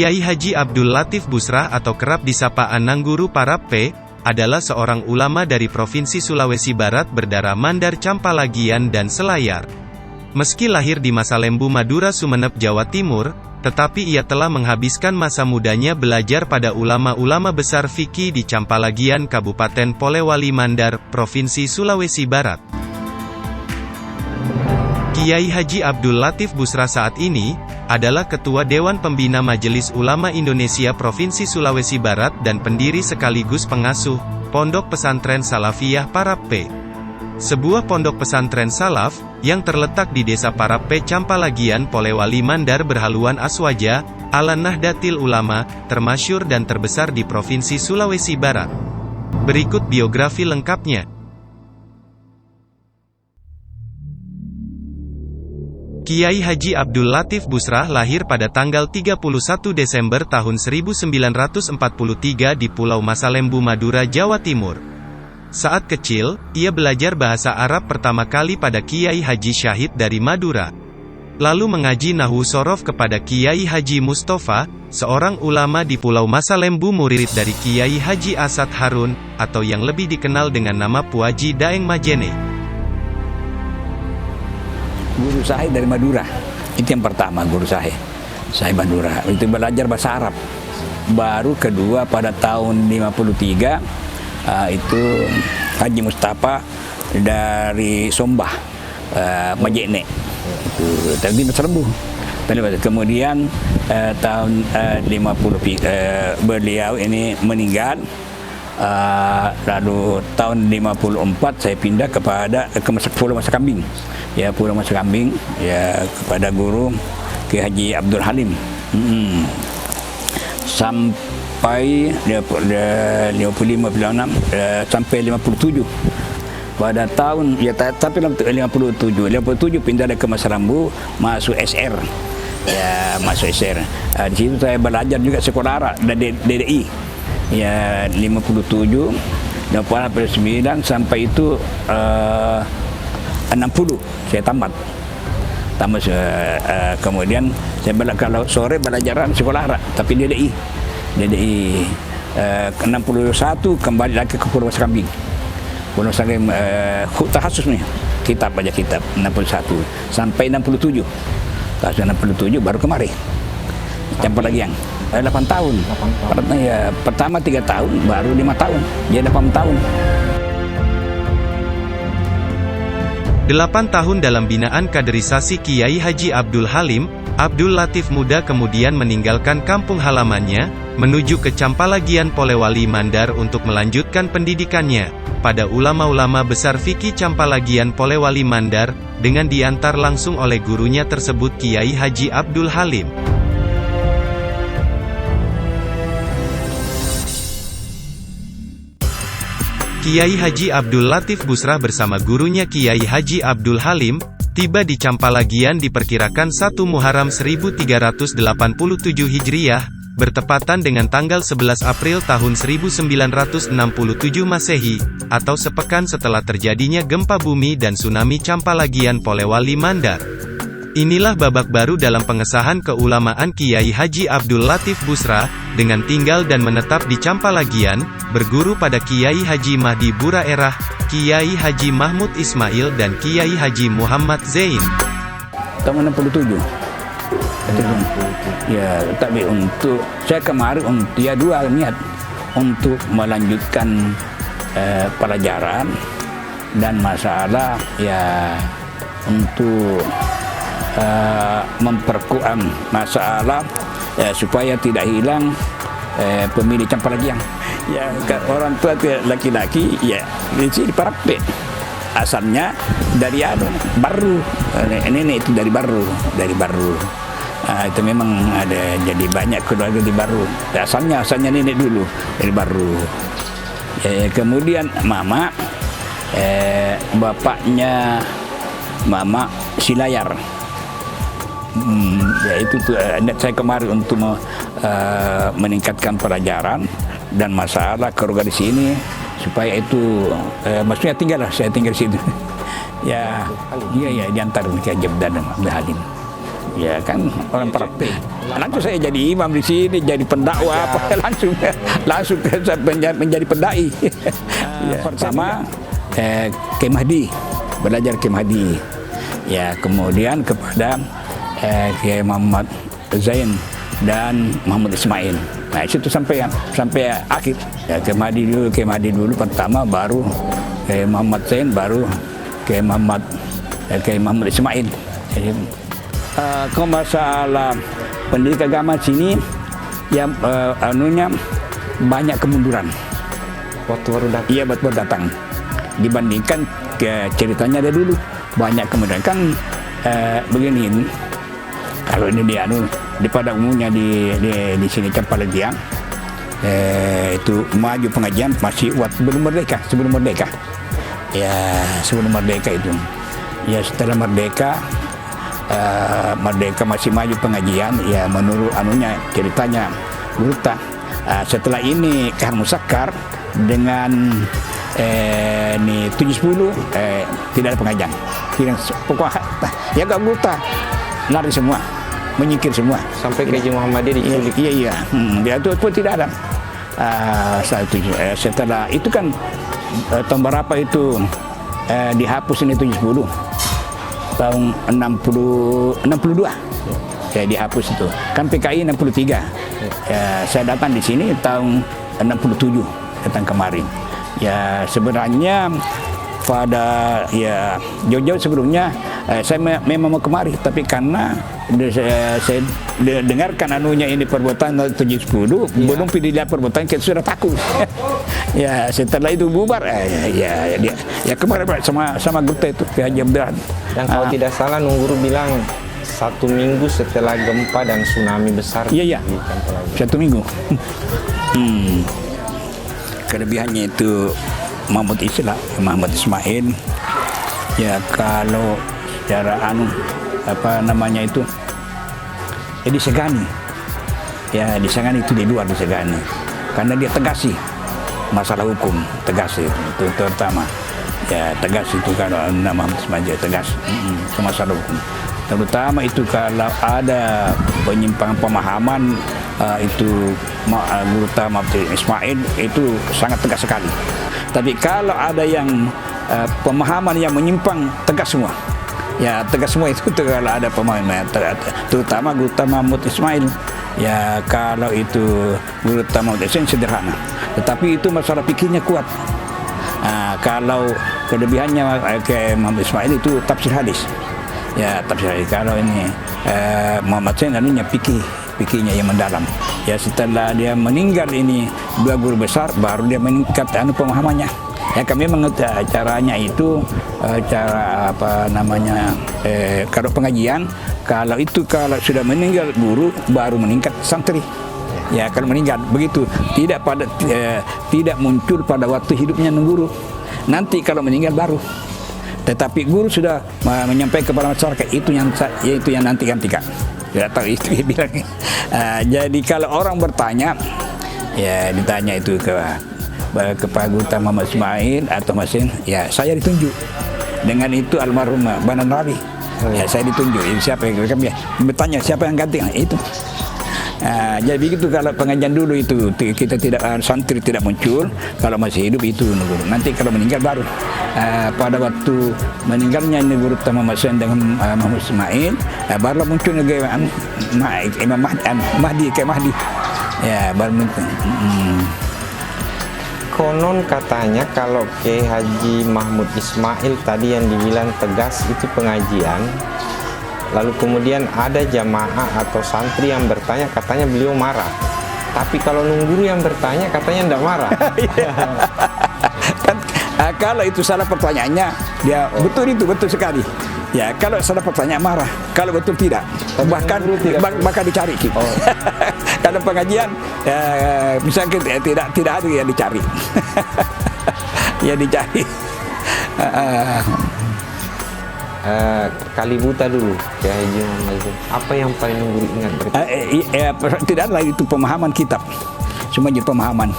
Kiai Haji Abdul Latif Busrah atau kerap disapa Anangguru Parappe, adalah seorang ulama dari Provinsi Sulawesi Barat berdarah Mandar Campalagian dan Selayar. Meski lahir di Masalembu Madura Sumeneb Jawa Timur, tetapi ia telah menghabiskan masa mudanya belajar pada ulama-ulama besar fikih di Campalagian Kabupaten Polewali Mandar, Provinsi Sulawesi Barat. Kiai Haji Abdul Latif Busrah saat ini adalah Ketua Dewan Pembina Majelis Ulama Indonesia Provinsi Sulawesi Barat dan pendiri sekaligus pengasuh Pondok Pesantren Salafiyah Parappe. Sebuah pondok pesantren salaf yang terletak di Desa Parappe Campalagian Polewali Mandar berhaluan Aswaja, ala Nahdlatul Ulama, termasyhur dan terbesar di Provinsi Sulawesi Barat. Berikut biografi lengkapnya. Kiai Haji Abdul Latif Busrah lahir pada tanggal 31 Desember tahun 1943 di Pulau Masalembu Madura, Jawa Timur. Saat kecil, ia belajar bahasa Arab pertama kali pada Kiai Haji Syahid dari Madura. Lalu mengaji Nahwu Shorof kepada Kiai Haji Mustafa, seorang ulama di Pulau Masalembu, murid dari Kiai Haji Asad Harun, atau yang lebih dikenal dengan nama Puaji Daeng Majene. Guru saya dari Madura, itu yang pertama guru saya Madura, itu belajar bahasa Arab. Baru kedua pada tahun 53, itu Haji Mustafa dari Sombah, Majene, itu tadi Masalembu. Kemudian tahun 50 beliau ini meninggal. Lalu tahun 54 saya pindah ke Pulau Masakambing. Ya, Pulau Masakambing, ya, kepada guru Kiai Haji Abdul Halim. Sampai 55, 56, sampai 57. Pada tahun, ya, sampai 57 pindah ke Masalembu, masuk SR. Ya, masuk SR. Di situ saya belajar juga sekolah Arab dan DDI. Ya, 57, 89 sampai itu 60 saya tamat. Kemudian saya kalau sore belajar sekolah Arab, tapi DDI 61 kembali lagi ke Pulau Masakambing. Pulau Masakambing khusus nih, kitab 61 sampai 67. Tahun 67 baru kemari. Campalagian 8 tahun. Ya, pertama 3 tahun, baru 5 tahun. Jadi 8 tahun. 8 tahun dalam binaan kaderisasi Kiai Haji Abdul Halim, Abdul Latif muda kemudian meninggalkan kampung halamannya, menuju ke Campalagian Polewali Mandar untuk melanjutkan pendidikannya pada ulama-ulama besar fikih Campalagian Polewali Mandar, dengan diantar langsung oleh gurunya tersebut Kiai Haji Abdul Halim. Kiai Haji Abdul Latif Busrah bersama gurunya Kiai Haji Abdul Halim, tiba di Campalagian diperkirakan 1 Muharram 1387 Hijriah, bertepatan dengan tanggal 11 April tahun 1967 Masehi, atau sepekan setelah terjadinya gempa bumi dan tsunami Campalagian Polewali Mandar. Inilah babak baru dalam pengesahan keulamaan Kiai Haji Abdul Latif Busrah, dengan tinggal dan menetap di Campalagian, berguru pada Kiai Haji Mahdi Buraerah, Kiai Haji Mahmud Ismail dan Kiai Haji Muhammad Zain. Tahun 67. Ya, tapi untuk saya kemarin dia dua niat untuk melanjutkan pelajaran dan masalah ya untuk memperkuat masalah supaya tidak hilang pemilih Campalagian. Ya, orang tua laki-laki ya di sini Parappe. Asalnya dari Baru. Nenek itu dari Baru. Itu memang ada jadi banyak keluarga di Baru. Asalnya nenek dulu dari Baru. Kemudian mama bapaknya mama Silayar. Ya itu tuh saya kemarin untuk meningkatkan pelajaran dan masalah keluarga di sini supaya itu maksudnya saya tinggal di situ. Ya, iya diantar ke Jabdan Abdul Halim. Ya kan orang praktik. Langsung saya jadi imam di sini, jadi pendakwa apa langsung menjadi pendai. Ya, pertama Kiai Mahdi, belajar Kiai Mahdi. Ya, kemudian kepada Kiai Muhammad Zain dan Muhammad Ismail. Nah, itu sampai akhir. Ya, Kiai Mahdi dulu pertama, baru Kiai Muhammad Zain, baru Kiai Muhammad Ismail. Jadi, kalau masalah pendidikan agama sini, ya banyak kemunduran. Waktu baru datang. Iya, baru datang. Dibandingkan ceritanya dari dulu, banyak kemunduran kan. Begini, kalau ini di pada umumnya di sini Campalagian, itu maju pengajian masih sebelum merdeka. Ya, sebelum merdeka itu. Ya, setelah merdeka masih maju pengajian, ya menurut ceritanya Guruta. Setelah ini Khan Musakkar dengan 710 tidak ada pengajian. Pokoknya ya gak Guruta lari semua, menyingkir semua Sampai ke Haji Muhammadiyah diculik. Iya. Dia itu pun tidak ada. Setelah itu kan tahun berapa itu dihapus ini 710, tahun 62 ya dihapus itu kan. PKI 63 ya, saya datang di sini tahun 67, datang kemarin. Ya sebenarnya pada ya jauh-jauh sebelumnya saya memang mau kemari, tapi karena saya dengarkan ini perbuatan 710, belum pilih perbuatan kita sudah takut. Ya setelah itu bubar ya kemarin sama Guruta itu ke Haji Abdullah. Dan kalau tidak salah Nungguru bilang 1 minggu setelah gempa dan tsunami besar. Iya. 1 minggu. Kelebihannya itu Muhammad Ismail, ya kalau secara itu ya disegani. Ya disegani itu di luar disegani. Karena dia tegas sih masalah hukum, tegas itu terutama. Ya tegas itu kalau Muhammad Ismail tegas ke masalah hukum. Terutama itu kalau ada penyimpangan pemahaman, itu Guruta Muhammad Ismail itu sangat tegas sekali. Tapi kalau ada yang pemahaman yang menyimpang, tegas semua. Ya tegas semua itu kalau ada pemahaman, terutama Guruta Muhammad Ismail. Ya kalau itu Guruta Muhammad Ismail sederhana, tetapi itu masalah pikirnya kuat. Kalau kelebihannya ke Muhammad Ismail itu tafsir hadis. Ya tafsir hadis. Kalau ini Muhammad Ismail anunya pikirnya yang mendalam. Ya setelah dia meninggal ini 2 guru besar, baru dia meningkat pemahamannya. Ya kami mengerti caranya itu cara kalau pengajian, kalau sudah meninggal guru baru meningkat santri. Ya kalau meninggal begitu, tidak muncul pada waktu hidupnya guru. Nanti kalau meninggal baru. Tetapi guru sudah menyampaikan kepada masyarakat, itu yang nanti gantikan. Tidak tahu itu dia bilang. Jadi kalau orang bertanya, ya ditanya itu ke Pak Guruta Muhammad Ismail atau Masin, ya saya ditunjuk. Dengan itu almarhum Banan Rabi, ya saya ditunjuk. Siapa yang bertanya siapa yang ganti? Itu. Jadi begitu kalau pengajian dulu itu kita tidak santri tidak muncul, kalau masih hidup itu guru. Nanti kalau meninggal baru pada waktu meninggalnya Guruta Muhammad Ismail dengan Muhammad Ismail, barulah muncul Imam Mahdi. Ya baru muncul. Konon katanya kalau Kiai Haji Mahmud Ismail tadi yang dibilang tegas itu pengajian, lalu kemudian ada jamaah atau santri yang bertanya, katanya beliau marah. Tapi kalau Nungguru yang bertanya katanya tidak marah. Kalau itu salah pertanyaannya, dia betul sekali. Ya kalau salah pertanyaan marah, kalau betul tidak, bahkan dicari. Kalau pengajian bisa tidak ada yang dicari. Ya dicari. Kalibuta dulu, Kiai Haji Muhammad Zain. Apa yang paling Nungguru ingat? Tidak ada itu pemahaman kitab, cuma jadi pemahaman.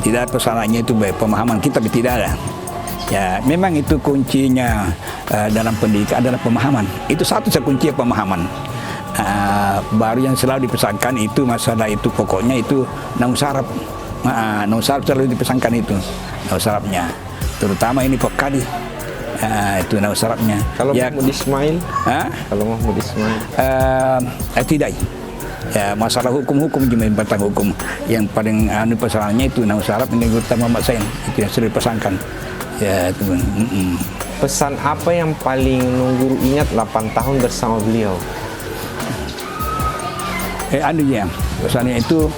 Tidak ada persoalannya itu pemahaman kitab, tidak ada. Ya memang itu kuncinya dalam pendidikan adalah pemahaman. Itu satu kunci pemahaman. Baru yang selalu dipesankan itu masalah itu pokoknya itu nausarap. Nausarap selalu dipesankan itu nausarapnya. Terutama ini pokoknya itu nausarapnya. Kalau Mahmud Ismail? Kalau Mahmud Ismail? Tidak. Ya, masalah hukum-hukum cuma tentang hukum. Yang paling persoalannya itu nausarap ini utama Muhammad Zain itu yang sering dipesankan. Ya, itu. Pesan apa yang paling Nung Guru ingat 8 tahun bersama beliau? Pesannya itu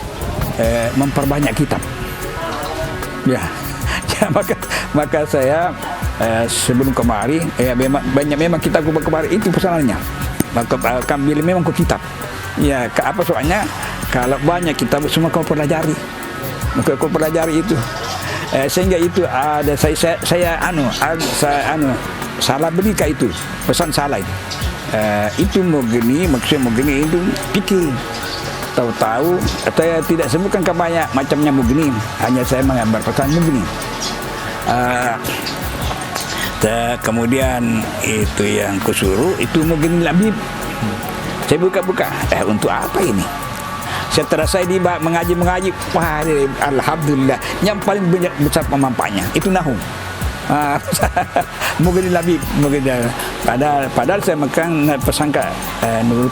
memperbanyak kitab. Ya, maka saya sebelum kemari, memang kitab kemari itu pesanannya. Maka kami memang ke kitab. Ya, apa soalnya? Kalau banyak kitab semua kau pelajari, maka kau pelajari itu. Sehingga itu ada saya salah berikan itu pesan salah itu. Itu mau gini, maksudnya mau gini itu pikir. Tahu-tahu saya tidak sebutkan kebanyak macamnya begini, hanya saya mengambil pesan begini. Kemudian itu yang kusuruh itu mungkin lebih. Saya buka-buka, untuk apa ini? Setelah saya mengaji, wah, alhamdulillah, yang paling banyak besar pemanfaatnya itu nahu. Mungkin lebih, padahal saya makan pesangka menurut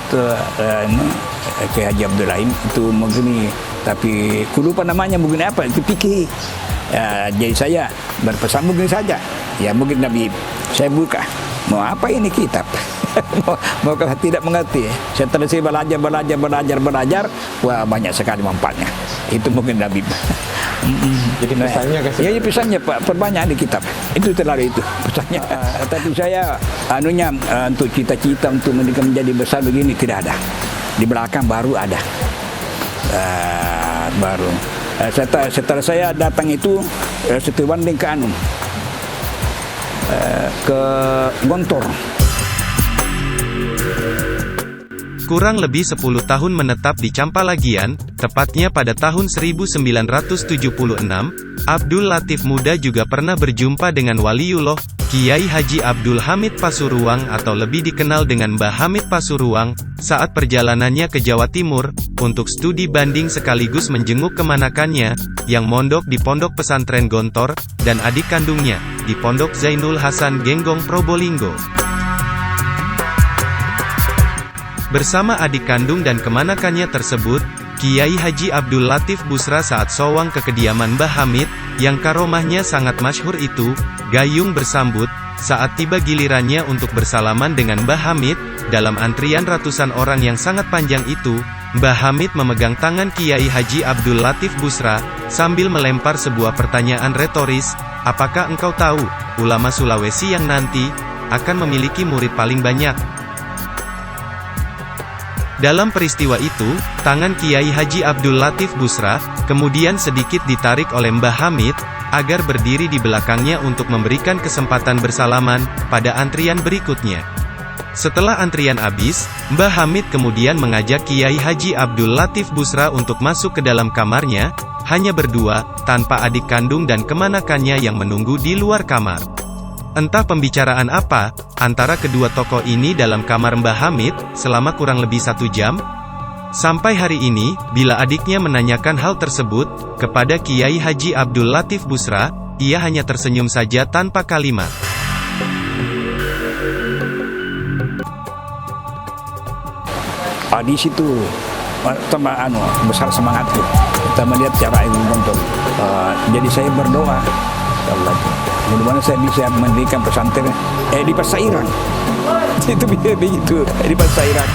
Kiai Haji Abdul Halim itu mungkin, tapi lupa namanya mungkin apa itu pikir. Jadi saya berpesan mungkin saja, ya mungkin Nabi saya buka, mau apa ini kitab? mau tidak mengerti. Setelah saya belajar, wah banyak sekali manfaatnya. Itu mungkin Nabi. Jadi pesannya kasih. Ya, pesannya Pak, perbanyak di kitab. Itu terlalu itu pesannya. Tapi saya untuk cita-cita untuk menjadi besar begini tidak ada. Di belakang baru ada. Baru. Setelah saya datang itu setelah banding ke Gontor. Kurang lebih 10 tahun menetap di Campalagian, tepatnya pada tahun 1976, Abdul Latif Muda juga pernah berjumpa dengan Waliullah, Kiai Haji Abdul Hamid Pasuruang atau lebih dikenal dengan Mbah Hamid Pasuruang, saat perjalanannya ke Jawa Timur, untuk studi banding sekaligus menjenguk kemanakannya, yang mondok di Pondok Pesantren Gontor, dan adik kandungnya, di Pondok Zainul Hasan Genggong Probolinggo. Bersama adik kandung dan kemanakannya tersebut, Kiai Haji Abdul Latif Busra saat sowang ke kediaman Mbah Hamid, yang karomahnya sangat masyhur itu, gayung bersambut, saat tiba gilirannya untuk bersalaman dengan Mbah Hamid, dalam antrian ratusan orang yang sangat panjang itu, Mbah Hamid memegang tangan Kiai Haji Abdul Latif Busra, sambil melempar sebuah pertanyaan retoris, apakah engkau tahu, ulama Sulawesi yang nanti, akan memiliki murid paling banyak? Dalam peristiwa itu, tangan Kiai Haji Abdul Latif Busra, kemudian sedikit ditarik oleh Mbah Hamid, agar berdiri di belakangnya untuk memberikan kesempatan bersalaman, pada antrian berikutnya. Setelah antrian habis, Mbah Hamid kemudian mengajak Kiai Haji Abdul Latif Busra untuk masuk ke dalam kamarnya, hanya berdua, tanpa adik kandung dan kemanakannya yang menunggu di luar kamar. Entah pembicaraan apa, antara kedua tokoh ini dalam kamar Mbah Hamid, selama kurang lebih 1 jam. Sampai hari ini, bila adiknya menanyakan hal tersebut, kepada Kiai Haji Abdul Latif Busra, ia hanya tersenyum saja tanpa kalimat. Di situ, besar semangatku. Kita melihat cara Ibu Gontor. Jadi saya berdoa, Allah, mudah-mudahan saya bisa mendirikan pesantren di Pasairan. Itu begitu di Pasairan.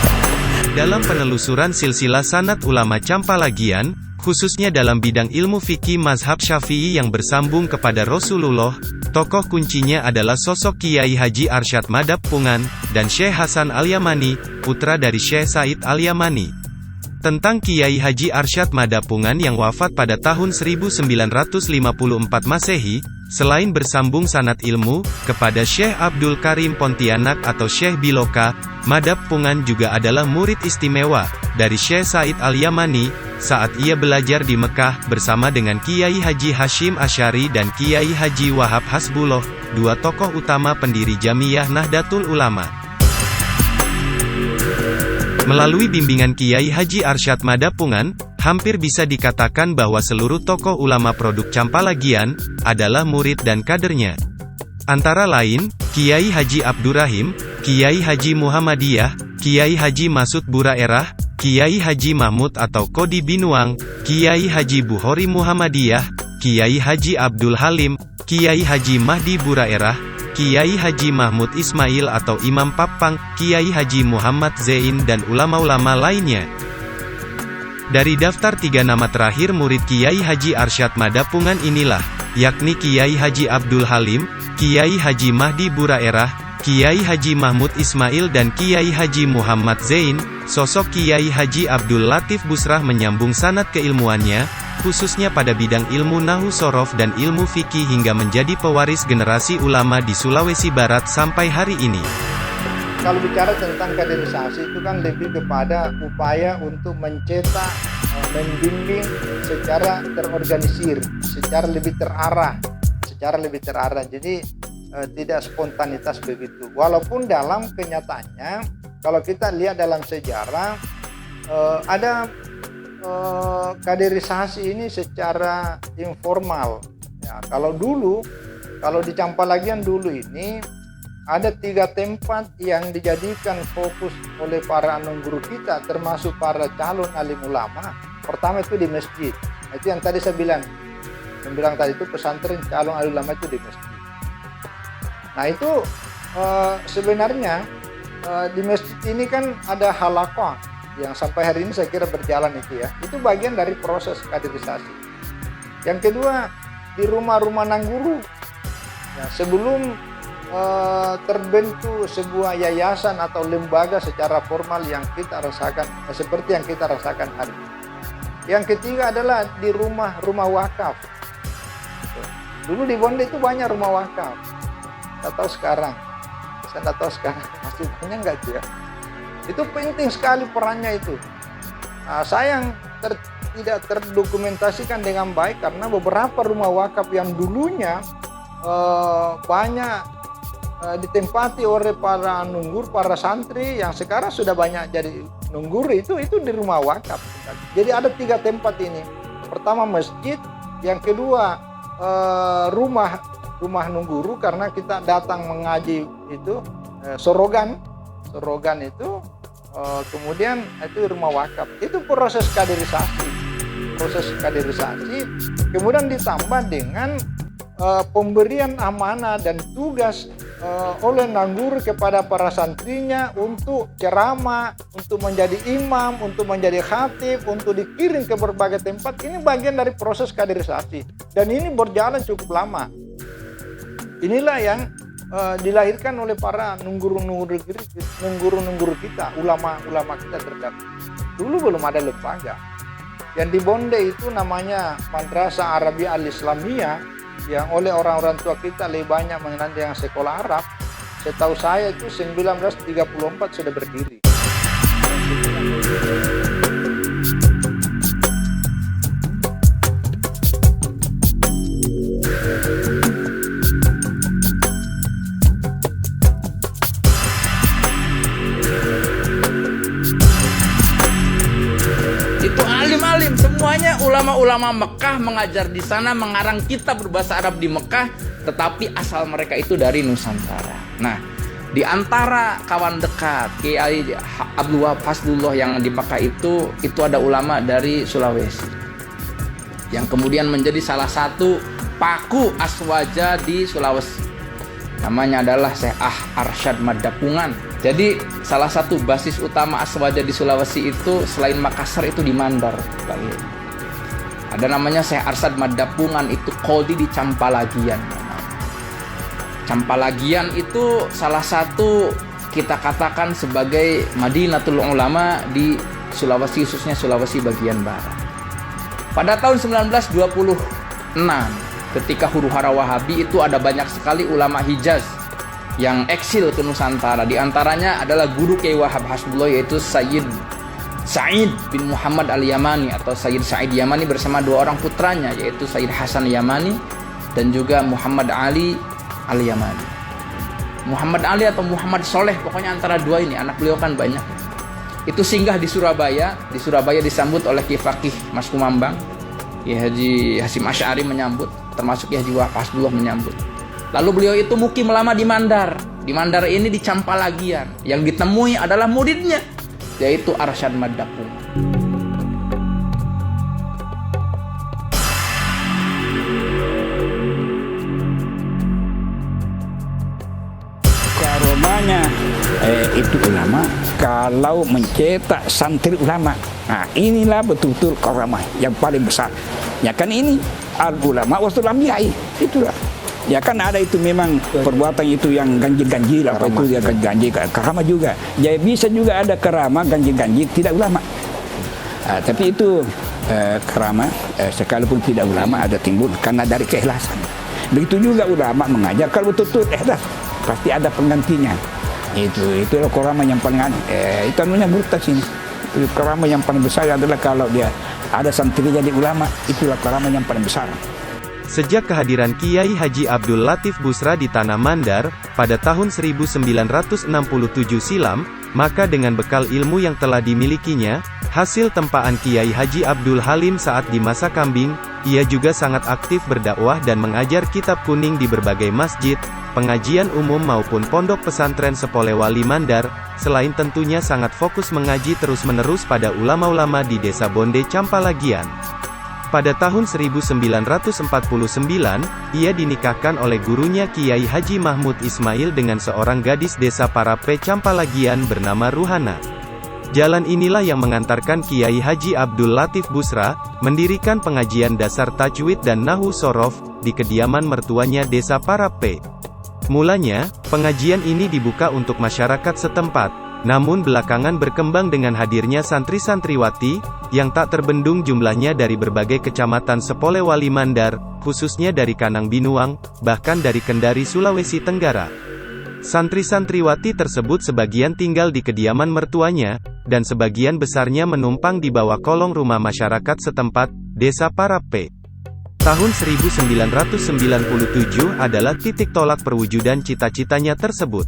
Dalam penelusuran silsilah sanad ulama Campalagian, khususnya dalam bidang ilmu fikih mazhab Syafi'i yang bersambung kepada Rasulullah, tokoh kuncinya adalah sosok Kiai Haji Arsyad Madap Pungan, dan Syekh Hasan Al-Yamani, putra dari Syekh Said Al-Yamani. Tentang Kiai Haji Arsyad Madapungan yang wafat pada tahun 1954 Masehi, selain bersambung sanad ilmu, kepada Syekh Abdul Karim Pontianak atau Syekh Biloka, Madapungan juga adalah murid istimewa, dari Syekh Said Al-Yamani, saat ia belajar di Mekah, bersama dengan Kiai Haji Hashim Asy'ari dan Kiai Haji Wahab Hasbullah, dua tokoh utama pendiri Jamiyah Nahdlatul Ulama. Melalui bimbingan Kiai Haji Arsyad Madapungan, hampir bisa dikatakan bahwa seluruh tokoh ulama produk Campalagian adalah murid dan kadernya. Antara lain, Kiai Haji Abdurrahim, Kiai Haji Muhammadiyah, Kiai Haji Masud Buraerah, Kiai Haji Mahmud atau Kodi Binuang, Kiai Haji Buhori Muhammadiyah, Kiai Haji Abdul Halim, Kiai Haji Mahdi Buraerah, Kiai Haji Mahmud Ismail atau Imam Papang, Kiai Haji Muhammad Zain dan ulama-ulama lainnya. Dari daftar 3 nama terakhir murid Kiai Haji Arsyad Madapungan inilah, yakni Kiai Haji Abdul Halim, Kiai Haji Mahdi Buraerah, Kiai Haji Mahmud Ismail dan Kiai Haji Muhammad Zain. Sosok Kiai Haji Abdul Latif Busrah menyambung sanad keilmuannya, khususnya pada bidang ilmu Nahwu Shorof dan ilmu fikih hingga menjadi pewaris generasi ulama di Sulawesi Barat sampai hari ini. Kalau bicara tentang kaderisasi itu kan lebih kepada upaya untuk mencetak, membimbing secara terorganisir, secara lebih terarah. Jadi tidak spontanitas begitu. Walaupun dalam kenyataannya, kalau kita lihat dalam sejarah, ada kaderisasi ini secara informal. Ya, kalau di Campalagian dulu ini, ada 3 tempat yang dijadikan fokus oleh para anungguru kita, termasuk para calon alim ulama. Pertama itu di masjid. Itu yang tadi saya bilang tadi itu pesantren calon alim ulama itu di masjid. Nah itu sebenarnya di masjid ini kan ada halaqah yang sampai hari ini saya kira berjalan itu ya. Itu bagian dari proses kaderisasi. Yang kedua di rumah-rumah nangguru. Ya, sebelum terbentuk sebuah yayasan atau lembaga secara formal yang kita rasakan seperti yang kita rasakan hari ini. Yang ketiga adalah di rumah wakaf. Dulu di Bonde itu banyak rumah wakaf. Saya nggak tahu sekarang masih banyak nggak itu ya. Itu penting sekali perannya itu. Nah, sayang tidak terdokumentasikan dengan baik karena beberapa rumah wakaf yang dulunya banyak ditempati oleh para nunggur, para santri yang sekarang sudah banyak jadi nunggur itu di rumah wakaf. Jadi ada 3 tempat ini. Pertama masjid, yang kedua rumah nungguru karena kita datang mengaji itu sorogan itu kemudian itu rumah wakaf. Itu proses kaderisasi. Kemudian ditambah dengan pemberian amanah dan tugas oleh nangguru kepada para santrinya untuk ceramah, untuk menjadi imam, untuk menjadi khatib, untuk dikirim ke berbagai tempat. Ini bagian dari proses kaderisasi dan ini berjalan cukup lama. Inilah yang dilahirkan oleh para nungguru-nungguru kita, ulama-ulama kita terdahulu. Dulu belum ada lembaga. Yang di Bonde itu namanya Madrasah Arabiyah Al-Islamiyah, yang oleh orang-orang tua kita lebih banyak mengenal dengan sekolah Arab. Setahu saya itu 1934 sudah berdiri. Alim semuanya ulama-ulama Mekah mengajar di sana, mengarang kitab berbahasa Arab di Mekah, tetapi asal mereka itu dari Nusantara. Nah, di antara kawan dekat Kiai Abdul Wahab Hasbullah yang di Mekah itu ada ulama dari Sulawesi yang kemudian menjadi salah satu paku aswaja di Sulawesi. Namanya adalah Syekh Arsyad Madapungan. Jadi salah satu basis utama aswaja di Sulawesi itu selain Makassar itu di Mandar. Ada namanya Syekh Arsyad Madapungan, itu Qadi di Campalagian. Campalagian itu salah satu kita katakan sebagai Madinatul Ulama di Sulawesi, khususnya Sulawesi bagian barat. Pada tahun 1926 ketika huru-hara Wahabi itu ada banyak sekali ulama Hijaz yang eksil ke Nusantara. Di antaranya adalah guru Kiai Wahab Hasbullah, yaitu Sayyid Sa'id bin Muhammad Al-Yamani atau Sayyid Sa'id Yamani bersama 2 orang putranya, yaitu Sayyid Hasan Yamani dan juga Muhammad Ali Al-Yamani. Muhammad Ali atau Muhammad Soleh, pokoknya antara 2 ini, anak beliau kan banyak. itu singgah di Surabaya. Di Surabaya disambut oleh Ki Fakih Mas Kumambang, Ki Haji Hasyim Asy'ari menyambut, termasuk Ki Haji Waqasdullah menyambut. Lalu beliau itu mukim lama di Mandar. Di Mandar ini di Campalagian. Yang ditemui adalah muridnya, yaitu Arsyad Madapung. Karomanya itu ulama kalau mencetak santri ulama. Nah, inilah betul-betul karamah yang paling besar. Ya kan ini al ulama wasul anbiya'i. Itulah. Ya kan ada itu memang perbuatan itu yang ganjil-ganjil, apa itu ya ganjil, karamah juga. Jadi bisa juga ada karamah ganjil-ganjil tidak ulama. Tapi itu karamah sekalipun tidak ulama ada timbul karena dari keikhlasan. Begitu juga ulama mengajar kalau betul-betul ikhlas pasti ada penggantinya. Itulah karamah yang paling itu namanya murtad sini. Karamah yang paling besar adalah kalau dia ada santri jadi ulama, itulah karamah yang paling besar. Sejak kehadiran Kiai Haji Abdul Latif Busra di Tanah Mandar, pada tahun 1967 silam, maka dengan bekal ilmu yang telah dimilikinya, hasil tempaan Kiai Haji Abdul Halim saat di masa kambing, ia juga sangat aktif berdakwah dan mengajar kitab kuning di berbagai masjid, pengajian umum maupun pondok pesantren Sepolewali Mandar, selain tentunya sangat fokus mengaji terus-menerus pada ulama-ulama di Desa Bonde Campalagian. Pada tahun 1949, ia dinikahkan oleh gurunya Kiai Haji Mahmud Ismail dengan seorang gadis desa Parape Campalagian bernama Ruhana. Jalan inilah yang mengantarkan Kiai Haji Abdul Latif Busra, mendirikan pengajian dasar tajwid dan nahwu sorof, di kediaman mertuanya desa Parape. Mulanya, pengajian ini dibuka untuk masyarakat setempat. Namun belakangan berkembang dengan hadirnya santri-santriwati, yang tak terbendung jumlahnya dari berbagai kecamatan Sepolewali Mandar, khususnya dari Kanang Binuang, bahkan dari Kendari Sulawesi Tenggara. Santri-santriwati tersebut sebagian tinggal di kediaman mertuanya, dan sebagian besarnya menumpang di bawah kolong rumah masyarakat setempat, Desa Parape. Tahun 1997 adalah titik tolak perwujudan cita-citanya tersebut.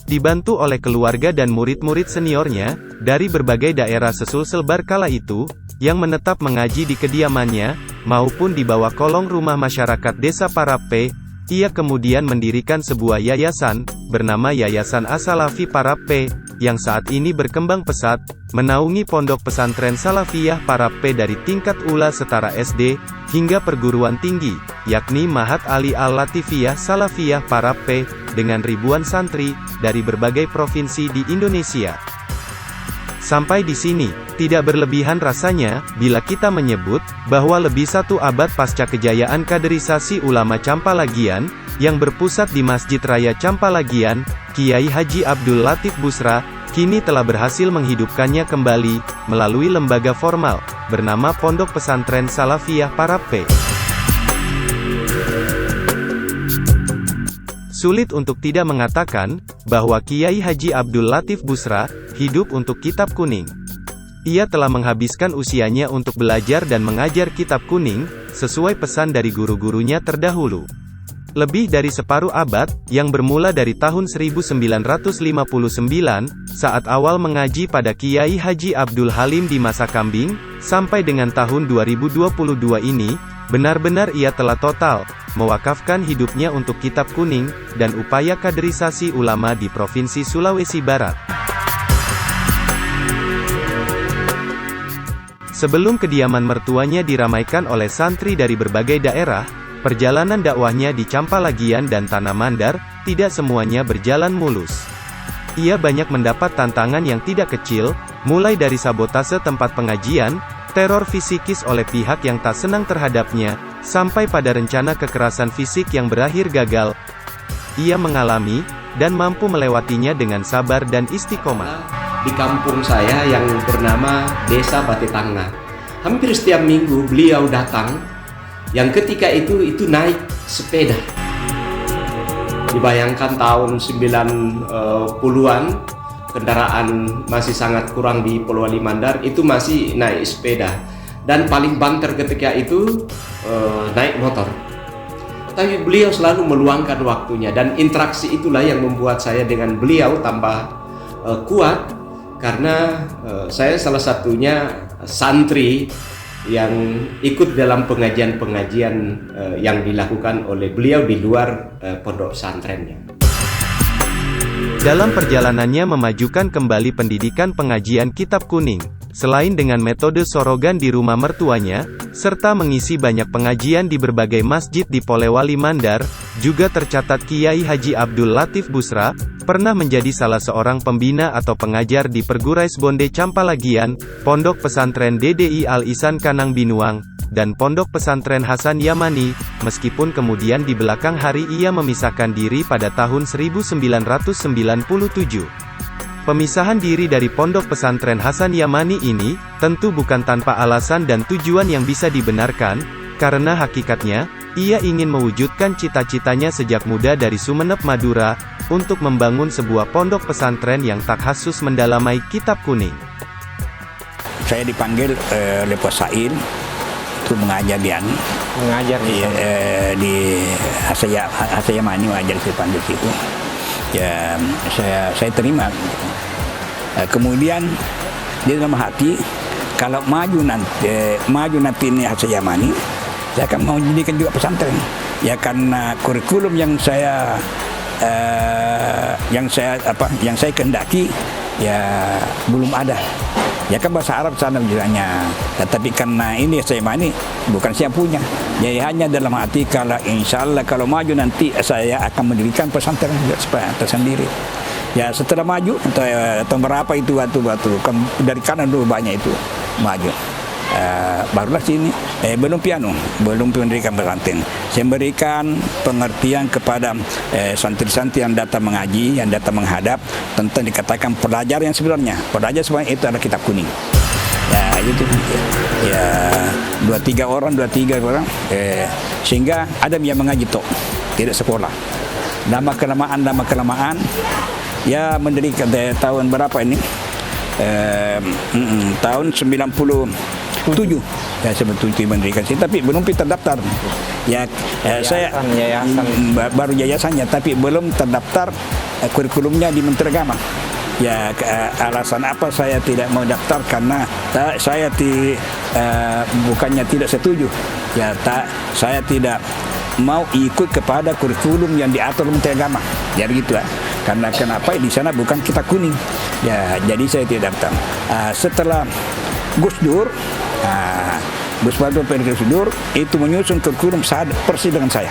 Dibantu oleh keluarga dan murid-murid seniornya, dari berbagai daerah sesulsel kala itu, yang menetap mengaji di kediamannya, maupun di bawah kolong rumah masyarakat Desa Parape, ia kemudian mendirikan sebuah yayasan, bernama Yayasan As-Salafi Parape, yang saat ini berkembang pesat, menaungi pondok pesantren Salafiyah Parape dari tingkat ula setara SD, hingga perguruan tinggi, yakni Mahat Ali Al-Latifiyah Salafiyah Parape, dengan ribuan santri, dari berbagai provinsi di Indonesia. Sampai di sini, tidak berlebihan rasanya, bila kita menyebut, bahwa lebih satu abad pasca kejayaan kaderisasi ulama Campalagian, yang berpusat di Masjid Raya Campalagian, Kiai Haji Abdul Latif Busra, kini telah berhasil menghidupkannya kembali, melalui lembaga formal, bernama Pondok Pesantren Salafiyah Parape. Sulit untuk tidak mengatakan, bahwa Kiai Haji Abdul Latif Busra, hidup untuk kitab kuning. Ia telah menghabiskan usianya untuk belajar dan mengajar kitab kuning, sesuai pesan dari guru-gurunya terdahulu. Lebih dari separuh abad, yang bermula dari tahun 1959, saat awal mengaji pada Kiai Haji Abdul Halim di masa kambing, sampai dengan tahun 2022 ini, benar-benar ia telah total, mewakafkan hidupnya untuk kitab kuning, dan upaya kaderisasi ulama di Provinsi Sulawesi Barat. Sebelum kediaman mertuanya diramaikan oleh santri dari berbagai daerah, perjalanan dakwahnya di Campalagian dan Tanah Mandar, tidak semuanya berjalan mulus. Ia banyak mendapat tantangan yang tidak kecil, mulai dari sabotase tempat pengajian, teror fisikis oleh pihak yang tak senang terhadapnya, sampai pada rencana kekerasan fisik yang berakhir gagal. Ia mengalami, dan mampu melewatinya dengan sabar dan istiqomah. Di kampung saya yang bernama Desa Batitanga, hampir setiap minggu beliau datang, yang ketika itu naik sepeda. Dibayangkan tahun 90-an, kendaraan masih sangat kurang di Polewali Mandar, itu masih naik sepeda. Dan paling banter ketika itu naik motor. Tapi beliau selalu meluangkan waktunya, dan interaksi itulah yang membuat saya dengan beliau tambah kuat. karena saya salah satunya santri yang ikut dalam pengajian-pengajian yang dilakukan oleh beliau di luar pondok pesantrennya. Dalam perjalanannya memajukan kembali pendidikan pengajian Kitab Kuning, selain dengan metode sorogan di rumah mertuanya, serta mengisi banyak pengajian di berbagai masjid di Polewali Mandar, juga tercatat Kiai Haji Abdul Latif Busra, pernah menjadi salah seorang pembina atau pengajar di Pergurais Bonde Campalagian, Pondok Pesantren DDI Al-Ihsan Kanang Binuang, dan Pondok Pesantren Hasan Yamani, meskipun kemudian di belakang hari ia memisahkan diri pada tahun 1997. Pemisahan diri dari Pondok Pesantren Hasan Yamani ini, tentu bukan tanpa alasan dan tujuan yang bisa dibenarkan, karena hakikatnya, ia ingin mewujudkan cita-citanya sejak muda dari Sumeneb, Madura, untuk membangun sebuah pondok pesantren yang tak khusus mendalamai Kitab Kuning. Saya dipanggil oleh Pak Said itu mengajar di Hasayamani, mengajar di panggil situ. Ya, saya terima. Kemudian di dalam hati, kalau maju nanti ini Hasayamani, saya akan mau jadikan juga pesantren. Ya karena kurikulum yang saya kehendaki ya belum ada. Ya kan bahasa Arab sana bilangnya. Tetapi karena ini saya ini bukan saya punya. Jadi hanya dalam hati kalau insya Allah kalau maju nanti saya akan mendirikan pesantren tersendiri. Ya setelah maju atau berapa itu batu dari kanan dulu banyak itu maju. Barulah sini belum mendirikan pesantren. Saya memberikan pengertian kepada santri-santri yang datang mengaji, yang datang menghadap, tentang dikatakan pelajar yang sebenarnya. Pelajar sebenarnya itu adalah Kitab Kuning. Ya itu ya 2-3 orang sehingga ada yang mengaji tok, tidak sekolah. Lama kelamaan ya mendirikan tahun berapa ini? Tahun 97 ya sebetulnya mendirikan sini, tapi belum terdaftar. Ya yayasan. Baru yayasannya, tapi belum terdaftar kurikulumnya di Menteri Agama. Ya alasan apa saya tidak mau daftar, karena saya bukannya tidak setuju. Ya saya tidak mau ikut kepada kurikulum yang diatur Menteri Agama. Ya begitu ya. Karena kenapa di sana bukan Kitab Kuning. Ya jadi saya tidak daftar. Setelah Gus Dur itu menyusun kurikulum persis dengan saya.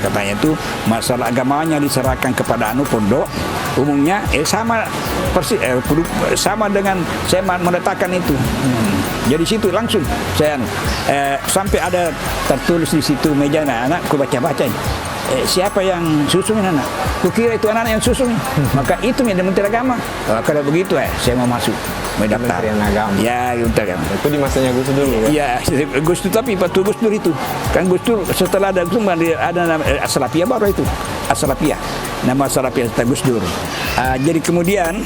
Katanya itu masalah agamanya diserahkan kepada pondok umumnya sama persis sama dengan saya meletakkan itu. Jadi situ langsung saya sampai ada tertulis di situ meja anak aku baca-baca. Siapa yang susun anak? Kukira itu anak yang susun. Maka itu yang Menteri Agama. Kalau begitu saya mau masuk. Mendaftar. Kementerian Agama. Ya, itu di masanya Gus Dur. Ya, Gus Dur, tapi waktu Gus Dur itu kan Gus Dur setelah ada nama As-Salafiyah baru itu. As-Salafiyah. Nama As-Salafiyah setelah Gus Dur. Jadi kemudian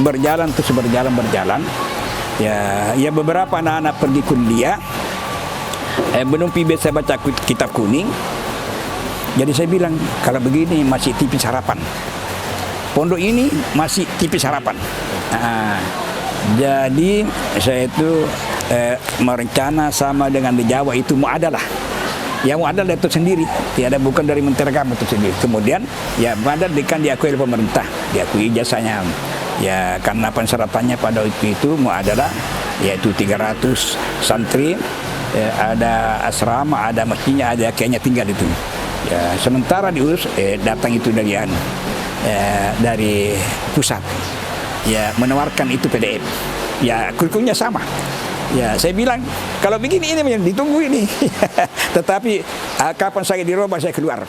berjalan. Ya beberapa anak-anak pergi kuliah. Belum bisa baca Kitab Kuning. Jadi saya bilang kalau begini masih tipis harapan. Pondok ini masih tipis harapan. Jadi saya itu merencana sama dengan di Jawa itu muadalah. Yang muadalah itu sendiri, tiada bukan dari Menteri Agama itu sendiri. Kemudian ya muadalah kan diakui oleh pemerintah, diakui ijazahnya. Ya karena persyaratannya pada itu muadalah yaitu 300 santri, ada asrama, ada masjidnya, ada kayaknya tinggal itu. Ya sementara diurus datang itu dari pusat. Ya menawarkan itu PDF. Ya kurikulumnya sama. Ya saya bilang kalau begini ini yang ditunggu ini. Tetapi kapan saya dirubah saya keluar.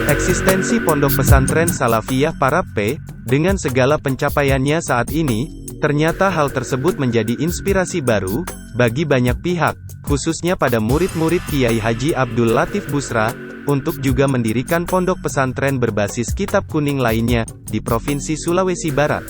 Eksistensi Pondok Pesantren Salafiyah Parape, dengan segala pencapaiannya saat ini, ternyata hal tersebut menjadi inspirasi baru bagi banyak pihak, khususnya pada murid-murid Kiai Haji Abdul Latif Busra, untuk juga mendirikan pondok pesantren berbasis Kitab Kuning lainnya di Provinsi Sulawesi Barat.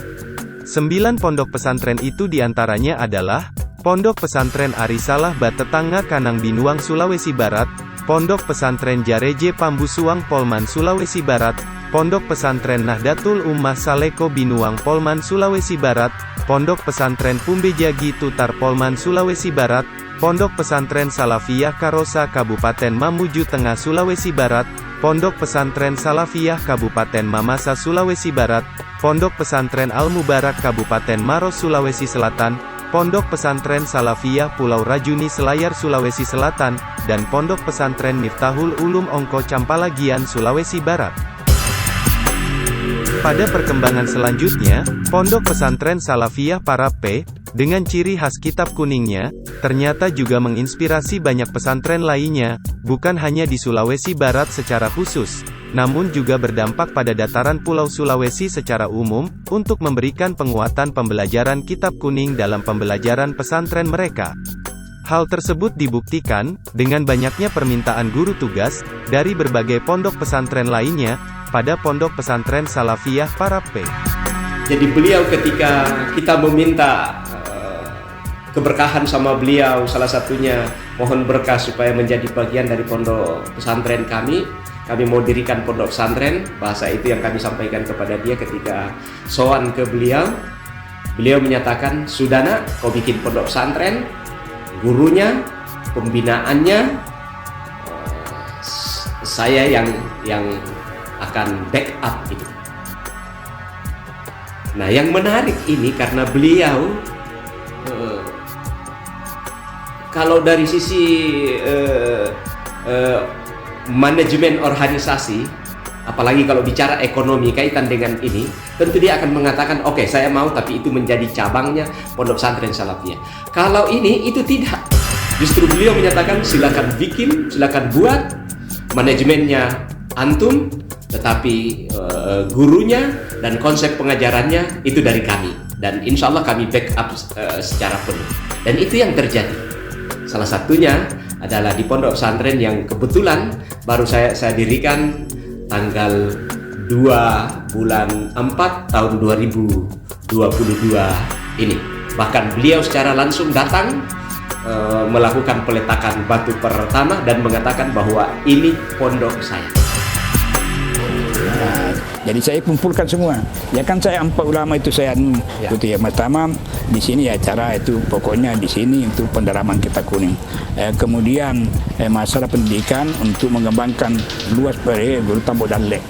9 pondok pesantren itu diantaranya adalah Pondok Pesantren Arisalah Batetangga Kanang Binuang Sulawesi Barat, Pondok Pesantren Jareje Pambusuang Polman Sulawesi Barat, Pondok Pesantren Nahdlatul Ummah Saleko Binuang Polman Sulawesi Barat, Pondok Pesantren Pumbejagi Tutar Polman Sulawesi Barat, Pondok Pesantren Salafiyah Karosa Kabupaten Mamuju Tengah Sulawesi Barat, Pondok Pesantren Salafiyah Kabupaten Mamasa Sulawesi Barat, Pondok Pesantren Al-Mubarak Kabupaten Maros Sulawesi Selatan, Pondok Pesantren Salafiyah Pulau Rajuni Selayar Sulawesi Selatan, dan Pondok Pesantren Miftahul Ulum Ongko Campalagian Sulawesi Barat. Pada perkembangan selanjutnya, Pondok Pesantren Salafiyah Parape, dengan ciri khas kitab kuningnya, ternyata juga menginspirasi banyak pesantren lainnya, bukan hanya di Sulawesi Barat secara khusus, namun juga berdampak pada dataran Pulau Sulawesi secara umum, untuk memberikan penguatan pembelajaran kitab kuning dalam pembelajaran pesantren mereka. Hal tersebut dibuktikan, dengan banyaknya permintaan guru tugas, dari berbagai pondok pesantren lainnya, pada Pondok Pesantren Salafiyah Parape. Jadi beliau ketika kita meminta keberkahan sama beliau, salah satunya mohon berkah supaya menjadi bagian dari pondok pesantren kami mau dirikan pondok pesantren, bahasa itu yang kami sampaikan kepada dia ketika sowan ke beliau. Beliau menyatakan, sudah nak, kau bikin pondok pesantren, gurunya, pembinaannya, saya yang akan backup itu. Nah, yang menarik ini karena beliau kalau dari sisi manajemen organisasi, apalagi kalau bicara ekonomi kaitan dengan ini, tentu dia akan mengatakan, oke, saya mau, tapi itu menjadi cabangnya Pondok Pesantren Salafiyah. Kalau ini, itu tidak. Justru beliau menyatakan, silakan bikin, silakan buat, manajemennya antum, tetapi gurunya dan konsep pengajarannya itu dari kami, dan insya Allah kami backup secara penuh. Dan itu yang terjadi. Salah satunya adalah di pondok pesantren yang kebetulan baru saya dirikan tanggal 2 bulan 4 tahun 2022 ini. Bahkan beliau secara langsung datang melakukan peletakan batu pertama dan mengatakan bahwa ini pondok saya. Jadi saya kumpulkan semua. Ya kan saya 4 ulama itu saya gitu ya. Pertama di sini ya cara itu pokoknya di sini untuk pendalaman kitab kuning. Kemudian masalah pendidikan untuk mengembangkan luas guru tambah dalek.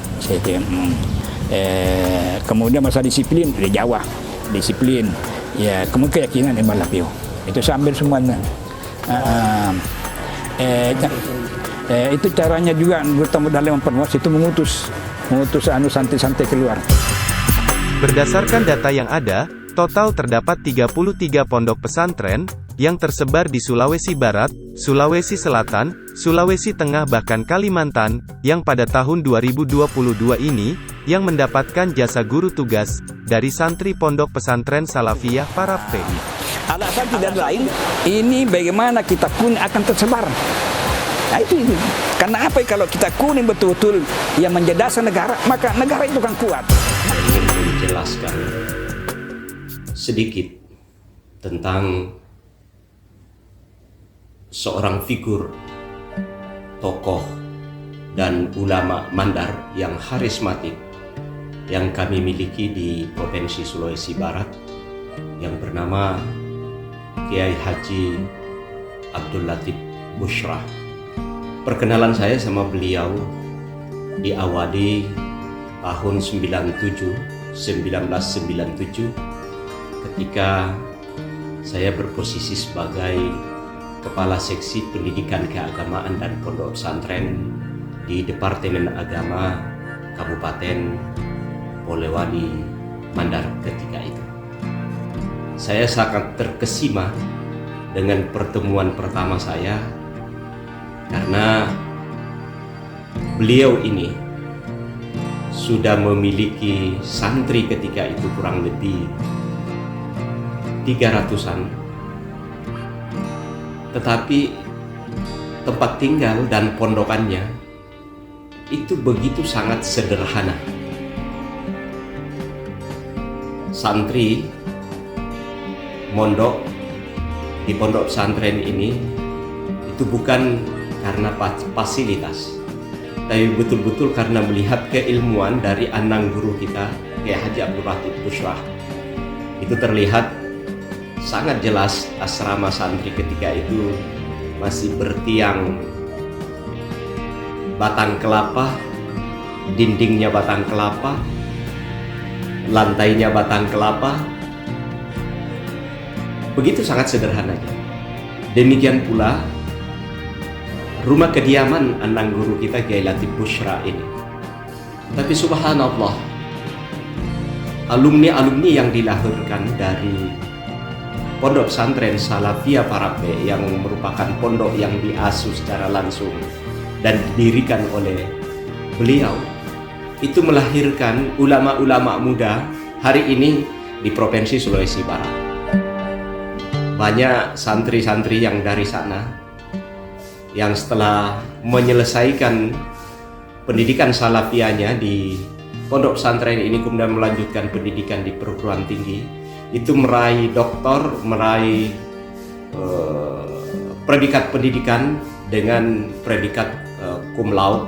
Kemudian masalah disiplin di Jawa, disiplin. Ya, kemudian keyakinan Malapio. Itu saya ambil semuanya. Itu caranya juga guru tambah dalek memperluas itu mengutus santri-santri keluar. Berdasarkan data yang ada, total terdapat 33 pondok pesantren, yang tersebar di Sulawesi Barat, Sulawesi Selatan, Sulawesi Tengah bahkan Kalimantan, yang pada tahun 2022 ini, yang mendapatkan jasa guru tugas, dari santri Pondok Pesantren Salafiyah Parape. Alasan tidak lain, ini bagaimana kitab kuning akan tersebar. Nah itu. Karena apa, kalau kita kuning betul-betul yang menjadi dasar negara, maka negara itu kan kuat. Saya ingin menjelaskan sedikit tentang seorang figur, tokoh, dan ulama Mandar yang karismatik yang kami miliki di Provinsi Sulawesi Barat, yang bernama Kiai Haji Abdul Latif Busra. Perkenalan saya sama beliau diawali tahun 1997 ketika saya berposisi sebagai Kepala Seksi Pendidikan Keagamaan dan Pondok Pesantren di Departemen Agama Kabupaten Polewali Mandar ketika itu. Saya sangat terkesima dengan pertemuan pertama saya karena beliau ini sudah memiliki santri ketika itu kurang lebih 300-an, tetapi tempat tinggal dan pondokannya itu begitu sangat sederhana. Santri mondok di pondok pesantren ini itu bukan karena fasilitas, tapi betul-betul karena melihat keilmuan dari anang guru kita, Kiai Haji Abdul Latif Busra. Itu terlihat sangat jelas asrama santri ketika itu masih bertiang batang kelapa, dindingnya batang kelapa, lantainya batang kelapa. Begitu sangat sederhananya. Demikian pula rumah kediaman anang guru kita Kiai Latif Busra ini. Tapi subhanallah, alumni-alumni yang dilahirkan dari Pondok Pesantren Salafiyah Parape yang merupakan pondok yang diasuh secara langsung dan didirikan oleh beliau, itu melahirkan ulama-ulama muda hari ini di Provinsi Sulawesi Barat. Banyak santri-santri yang dari sana yang setelah menyelesaikan pendidikan salafiyahnya di pondok pesantren ini kemudian melanjutkan pendidikan di perguruan tinggi, itu meraih doktor, meraih predikat pendidikan dengan predikat cum laude,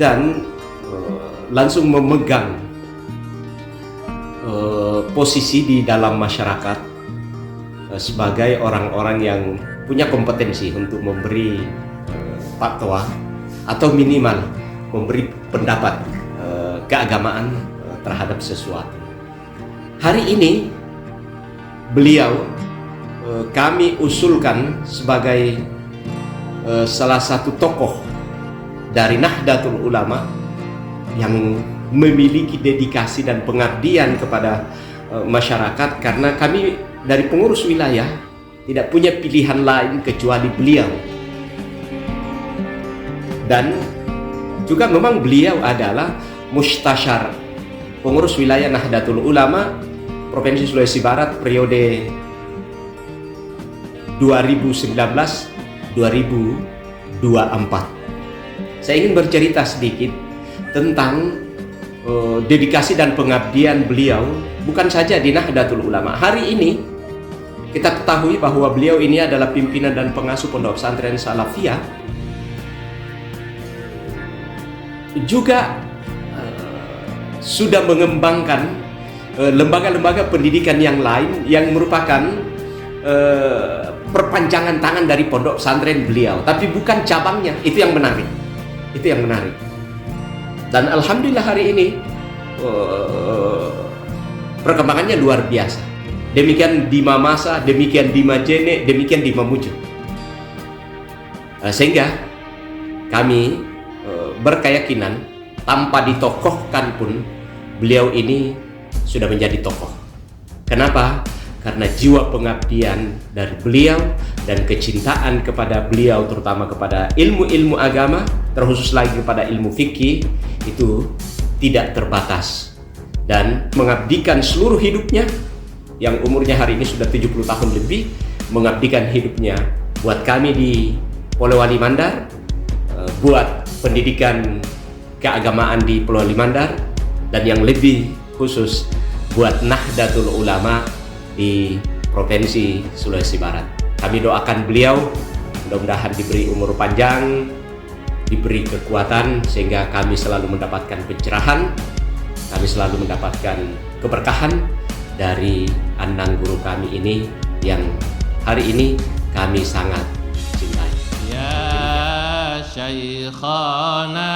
dan langsung memegang posisi di dalam masyarakat sebagai orang-orang yang punya kompetensi untuk memberi fatwa atau minimal memberi pendapat keagamaan terhadap sesuatu. Hari ini beliau kami usulkan sebagai salah satu tokoh dari Nahdlatul Ulama yang memiliki dedikasi dan pengabdian kepada masyarakat, karena kami dari pengurus wilayah tidak punya pilihan lain kecuali beliau. Dan juga memang beliau adalah mustasyar pengurus wilayah Nahdlatul Ulama Provinsi Sulawesi Barat periode 2019-2024. Saya ingin bercerita sedikit tentang dedikasi dan pengabdian beliau bukan saja di Nahdlatul Ulama. Hari ini kita ketahui bahwa beliau ini adalah pimpinan dan pengasuh Pondok Pesantren Salafiyah, juga sudah mengembangkan lembaga-lembaga pendidikan yang lain yang merupakan perpanjangan tangan dari pondok pesantren beliau, tapi bukan cabangnya. Itu yang menarik. Itu yang menarik. Dan alhamdulillah hari ini perkembangannya luar biasa. Demikian di Mamasa, demikian di Majene, demikian di Mamuju. Sehingga kami berkeyakinan tanpa ditokohkan pun beliau ini sudah menjadi tokoh. Kenapa? Karena jiwa pengabdian dari beliau dan kecintaan kepada beliau, terutama kepada ilmu-ilmu agama, terkhusus lagi kepada ilmu fikih, itu tidak terbatas, dan mengabdikan seluruh hidupnya yang umurnya hari ini sudah 70 tahun lebih, mengabdikan hidupnya buat kami di Polewali Mandar, buat pendidikan keagamaan di Polewali Mandar, dan yang lebih khusus buat Nahdlatul Ulama di Provinsi Sulawesi Barat. Kami doakan beliau mudah-mudahan diberi umur panjang, diberi kekuatan, sehingga kami selalu mendapatkan pencerahan, kami selalu mendapatkan keberkahan dari anang guru kami ini yang hari ini kami sangat cintai. Ya Syekhana